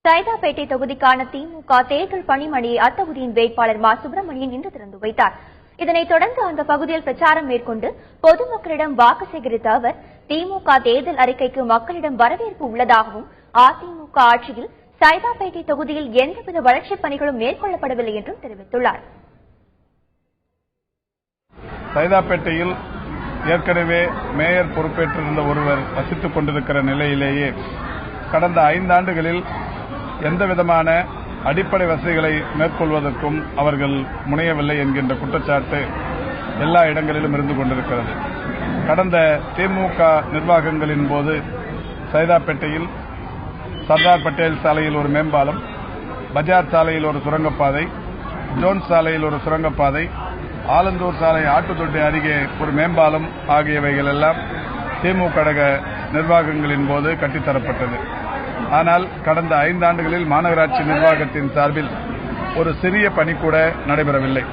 சைதாப்பேட்டை தொகுதிக்கான திமுக தேர்தல் பணிமனையை அத்தொகுதியின் வேட்பாளர் மா சுப்பிரமணியன் இன்று திறந்து வைத்தார். இதனைத் தொடர்ந்து அந்த பகுதியில் பிரச்சாரம் மேற்கொண்டு பொதுமக்களிடம் வாக்கு சேகரித்த அவர் திமுக தேர்தல் அறிக்கைக்கு மக்களிடம் வரவேற்பு உள்ளதாகவும் அதிமுக ஆட்சியில் சைதாப்பேட்டை தொகுதியில் எந்தவித வளர்ச்சிப் பணிகளும் மேற்கொள்ளப்படவில்லை என்றும் தெரிவித்துள்ளார். சைதாப்பேட்டையில் ஏற்கனவே மேயர் பொறுப்பேற்றிருந்த ஒருவர் வசித்துக் கொண்டிருக்கிற நிலையிலேயே கடந்த 5 ஆண்டுகளில் எந்தவிதமான அடிப்படை வசதிகளை மேற்கொள்வதற்கும் அவர்கள் முனையவில்லை என்கின்ற குற்றச்சாட்டு எல்லா இடங்களிலும் இருந்து கொண்டிருக்கிறது. கடந்த திமுக நிர்வாகங்களின் போது சைதாப்பேட்டையில் சர்தார் பட்டேல் சாலையில் ஒரு மேம்பாலம், பஜார் சாலையில் ஒரு சுரங்கப்பாதை, ஜோன்ஸ் சாலையில் ஒரு சுரங்கப்பாதை, ஆலந்தூர் சாலை ஆட்டுத்தொட்டி அருகே ஒரு மேம்பாலம் ஆகியவைகள் எல்லாம் திமுக நிர்வாகங்களின் போது கட்டித்தரப்பட்டது. ஆனால் கடந்த 5 ஆண்டுகளில் மாநகராட்சி நிர்வாகத்தின் சார்பில் ஒரு சிறிய பணி கூட நடைபெறவில்லை.